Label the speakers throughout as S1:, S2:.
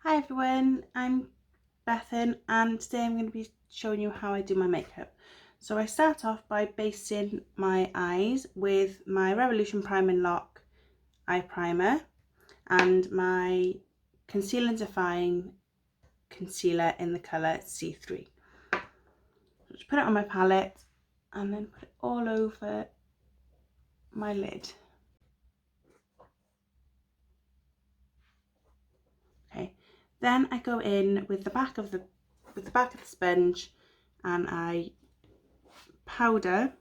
S1: Hi everyone, I'm Bethan and today I'm going to be showing you how I do my makeup. So I start off by basing my eyes with my Revolution Prime and Lock eye primer and my Conceal and Define concealer in the colour C3. So just put it on my palette and then put it all over my lid. Okay, then I go in with the back of the sponge and I powder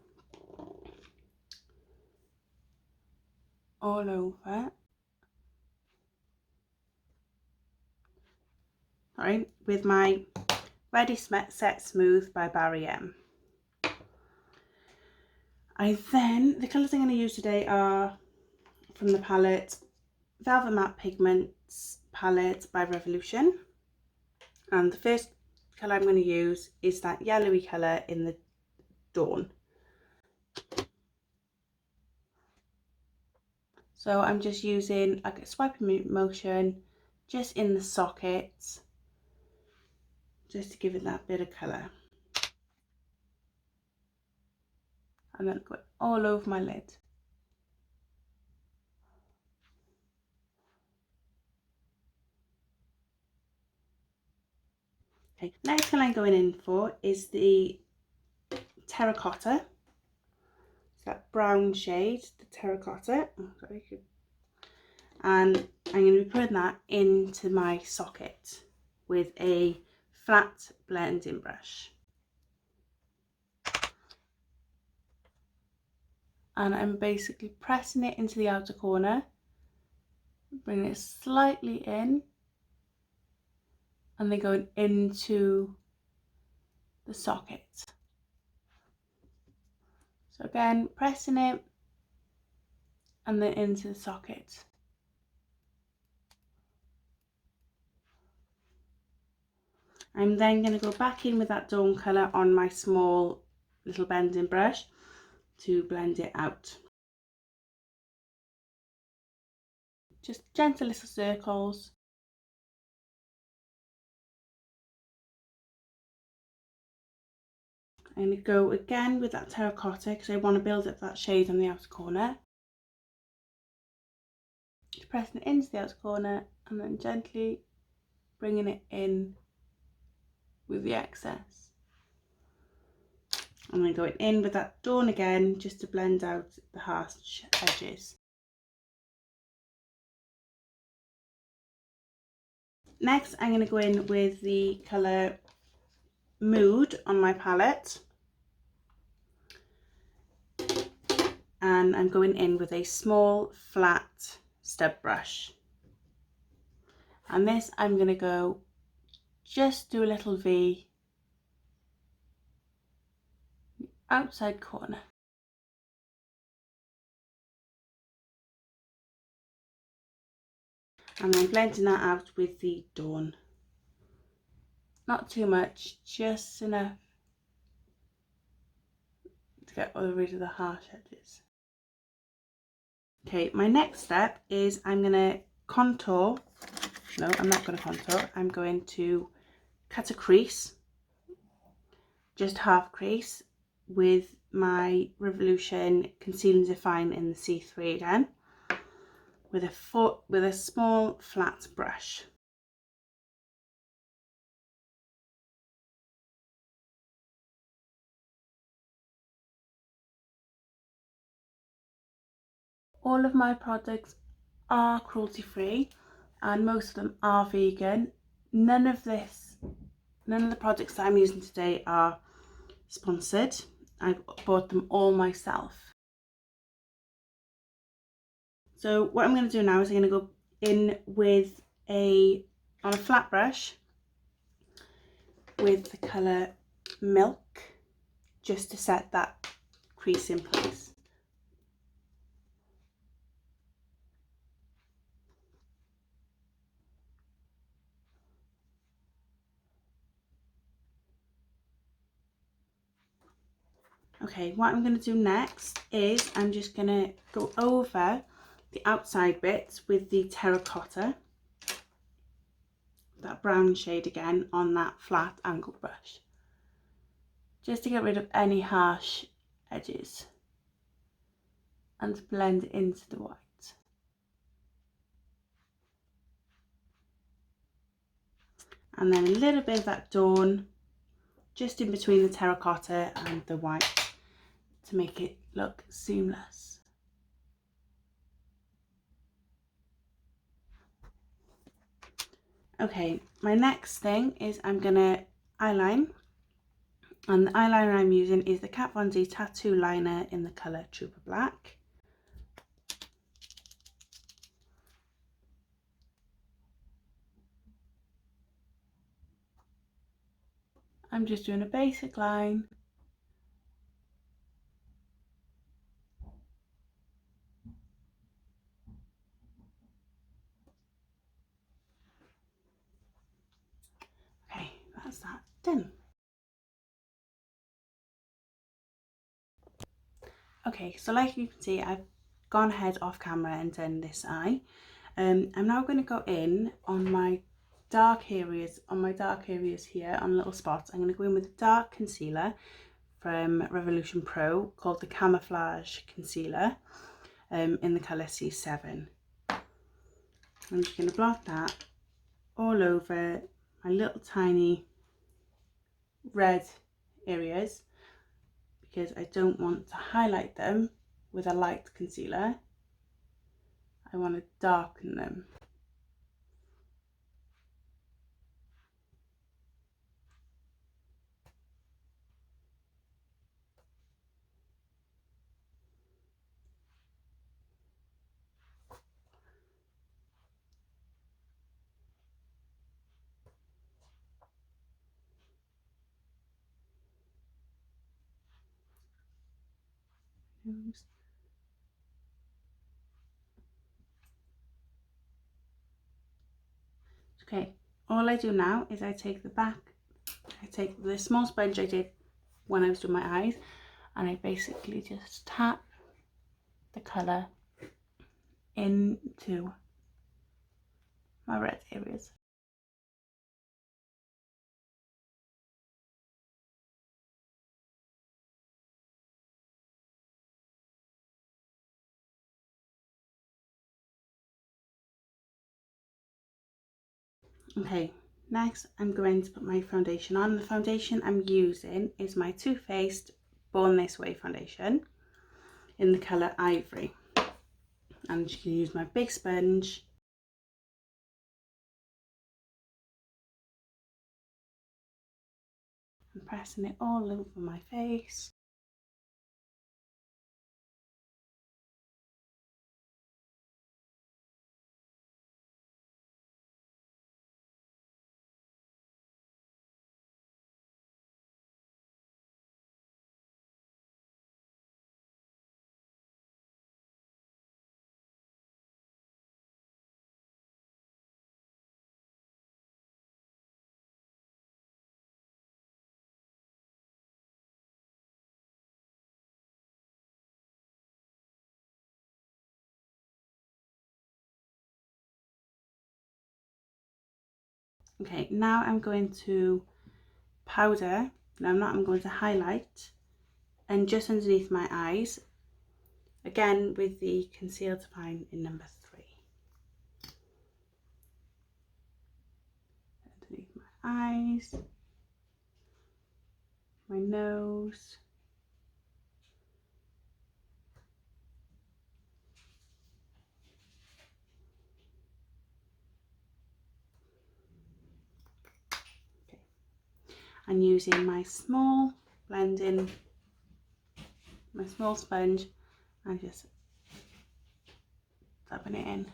S1: all over, sorry, with my Ready Set Smooth by Barry M. The colours I'm going to use today are from the palette Velvet Matte Pigments palette by Revolution, and the first colour I'm going to use is that yellowy colour in the Dawn. So I'm just using a swiping motion just in the sockets, just to give it that bit of colour, and then go all over my lid. Okay, next colour I'm going in for is the Terracotta. It's that brown shade, the Terracotta. Oh, sorry. And I'm going to be putting that into my socket with a flat blending brush. And I'm basically pressing it into the outer corner, bringing it slightly in, and then going into the socket. So again, pressing it and then into the socket. I'm then going to go back in with that Dawm colour on my small little bending brush to blend it out. Just gentle little circles. I'm going to go again with that Terracotta because I want to build up that shade on the outer corner. Just pressing it into the outer corner and then gently bringing it in with the excess. And then going in with that Dawn again just to blend out the harsh edges. Next, I'm going to go in with the colour Mood on my palette. And I'm going in with a small flat stub brush. And this I'm going to go just do a little V outside corner. And then blending that out with the Dawn. Not too much, just enough to get rid of the harsh edges. Okay, my next step is I'm going to contour. No, I'm not going to contour. I'm going to cut a crease, just half crease, with my Revolution Conceal and Define in the C3 again, with a small flat brush. All of my products are cruelty free and most of them are vegan. None of the products that I'm using today are sponsored. I've bought them all myself. So what I'm going to do now is I'm going to go in with on a flat brush with the colour Milk, just to set that crease in place. Okay, what I'm going to do next is I'm just going to go over the outside bits with the Terracotta that brown shade again on that flat angled brush, just to get rid of any harsh edges and to blend into the white. And then a little bit of that Dawm just in between the terracotta and the white to make it look seamless. Okay, my next thing is I'm gonna eyeline, and the eyeliner I'm using is the Kat Von D Tattoo Liner in the colour Trooper Black. I'm just doing a basic line. Okay, that's that done. Okay, so like you can see, I've gone ahead off camera and done this eye. I'm now going to go in on my dark areas, here on little spots. I'm going to go in with a dark concealer from Revolution Pro called the Camouflage Concealer in the colour C7. I'm just going to blot that all over my little tiny red areas because I don't want to highlight them with a light concealer. I want to darken them. Okay, all I do now is I take the small sponge I did when I was doing my eyes, and I basically just tap the colour into my red areas. Okay, next I'm going to put my foundation on. The foundation I'm using is my Too Faced Born This Way foundation in the colour Ivory. I'm just going to use my big sponge and pressing it all over my face. Okay, now I'm going to powder. I'm going to highlight, and just underneath my eyes, again with the Conceal to Fine in number 3. Underneath my eyes, my nose, and using my small sponge and just dabbing it in.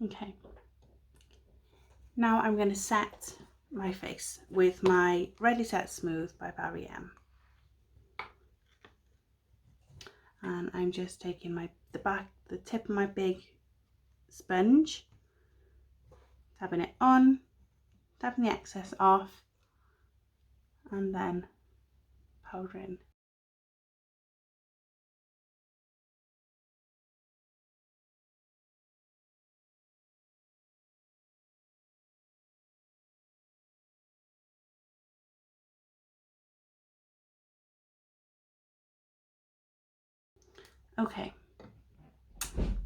S1: Okay, now I'm going to set my face with my Ready Set Smooth by Barry M. And I'm just taking the tip of my big sponge, tapping it on, tapping the excess off, and then powdering. Okay,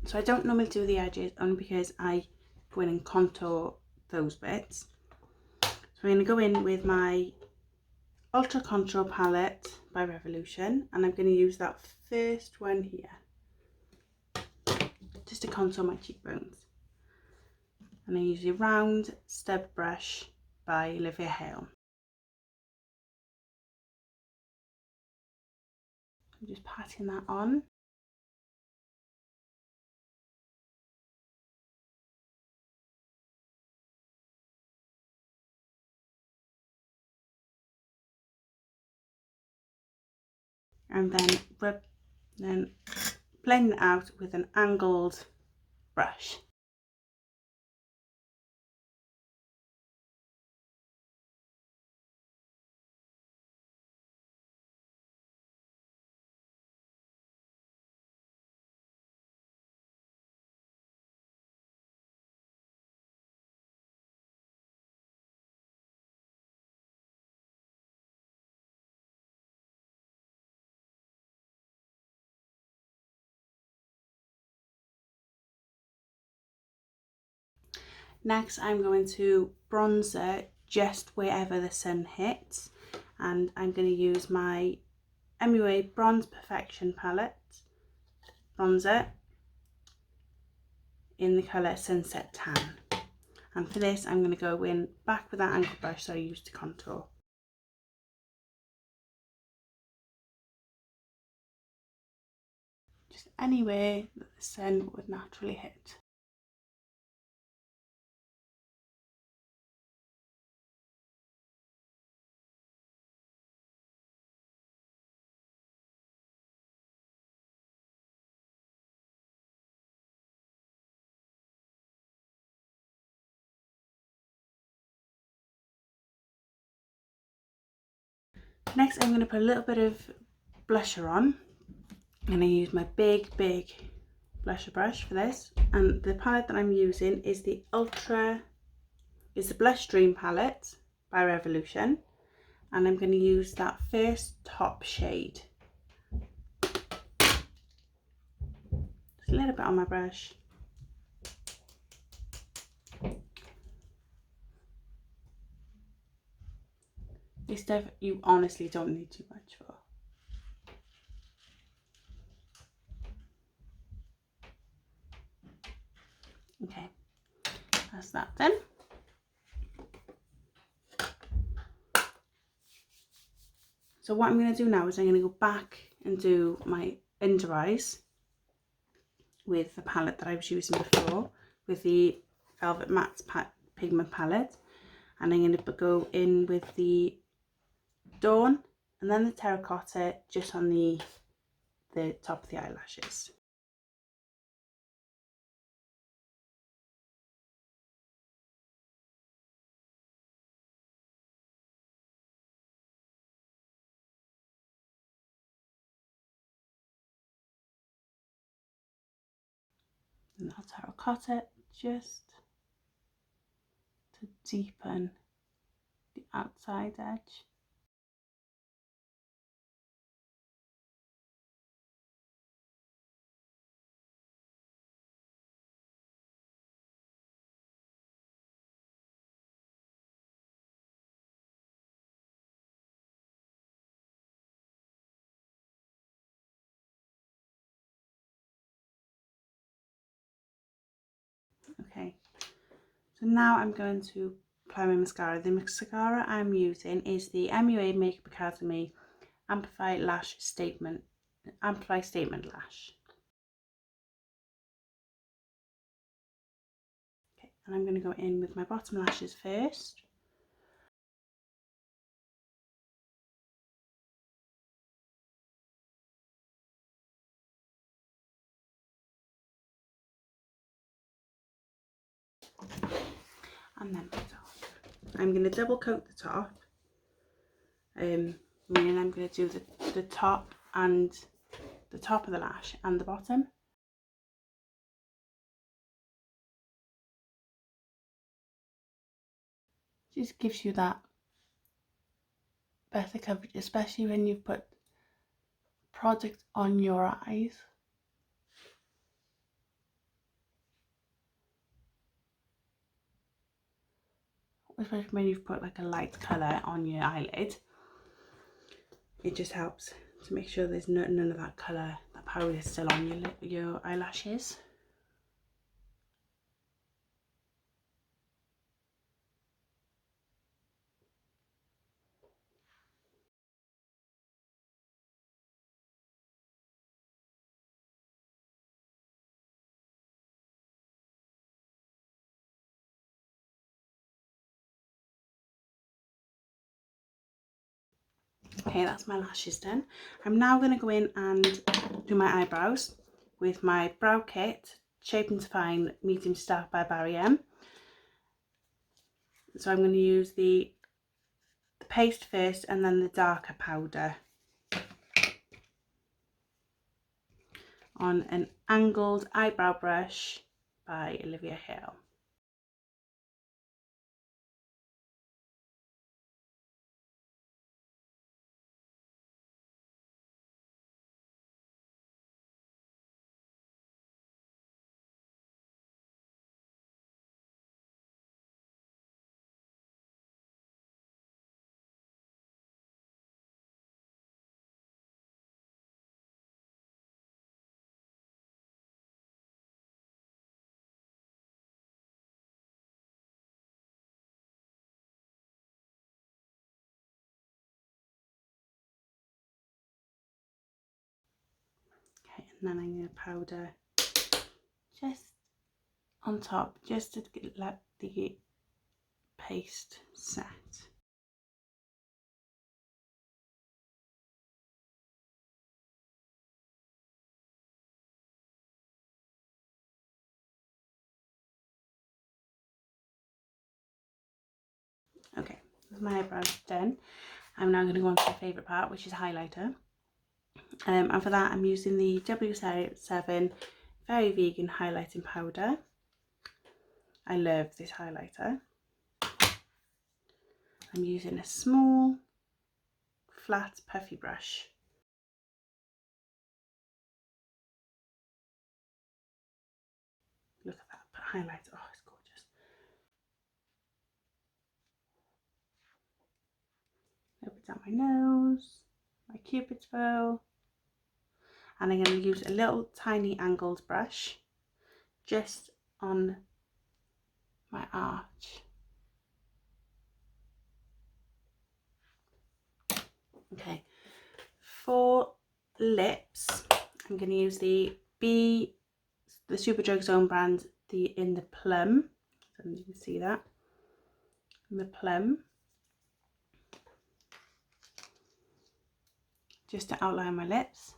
S1: so I don't normally do the edges only because I go in and contour those bits. So I'm going to go in with my Ultra Contour palette by Revolution, and I'm going to use that first one here just to contour my cheekbones. And I use a round stub brush by Olivia Hale. I'm just patting that on. And then blend it out with an angled brush. Next, I'm going to bronzer just wherever the sun hits, and I'm going to use my MUA Bronze Perfection palette bronzer in the colour Sunset Tan. And for this, I'm going to go in back with that angled brush that I used to contour. Just anywhere that the sun would naturally hit. Next, I'm going to put a little bit of blusher on, and I use my big blusher brush for this. And the palette that I'm using is the Blush Dream palette by Revolution, and I'm going to use that first top shade. Just a little bit on my brush. This stuff you honestly don't need too much for. Okay, that's that then. So what I'm going to do now is I'm going to go back and do my under eyes with the palette that I was using before, with the Velvet Matte Pigment palette. And I'm going to go in with the Dawm and then the Terracotta just on the top of the eyelashes. And I'll Terracotta just to deepen the outside edge. Okay, so now I'm going to apply my mascara. The mascara I'm using is the MUA Makeup Academy Amplify Statement Lash. and I'm going to go in with my bottom lashes first. And then the top. I'm going to double coat the top, meaning I'm going to do the top and the top of the lash and the bottom. Just gives you that better coverage, especially when you've put product on your eyes. Especially when you've put like a light colour on your eyelid. It just helps to make sure there's none of that colour, that powder is still on your eyelashes. Okay, that's my lashes done. I'm now going to go in and do my eyebrows with my brow kit, Shape and Define Medium to Dark by Barry M. So I'm going to use the paste first and then the darker powder on an angled eyebrow brush by Olivia Hill. Okay, and then I'm going to powder just on top, just to let the paste set. Okay, with my eyebrows done, I'm now going to go on to my favourite part, which is highlighter. And for that I'm using the W7 Very Vegan Highlighting Powder. I love this highlighter. I'm using a small, flat, puffy brush. Look at that highlighter, oh it's gorgeous. Over down my nose, my cupid's bow. And I'm going to use a little tiny angled brush just on my arch. Okay, for lips, I'm going to use the Superdrug Zone brand, in the Plum. So you can see that in the Plum, just to outline my lips.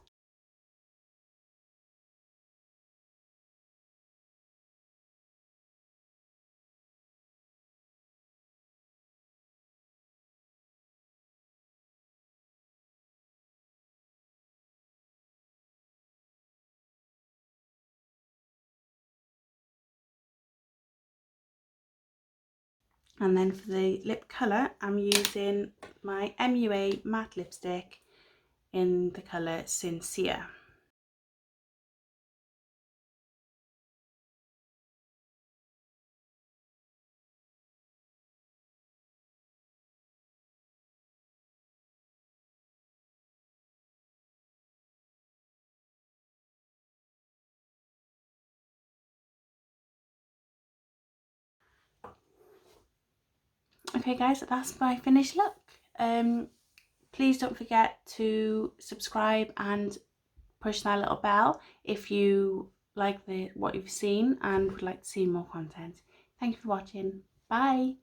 S1: And then for the lip colour, I'm using my MUA matte lipstick in the colour Sincere. Okay guys, that's my finished look. Please don't forget to subscribe and push that little bell if you like what you've seen and would like to see more content. Thank you for watching. Bye.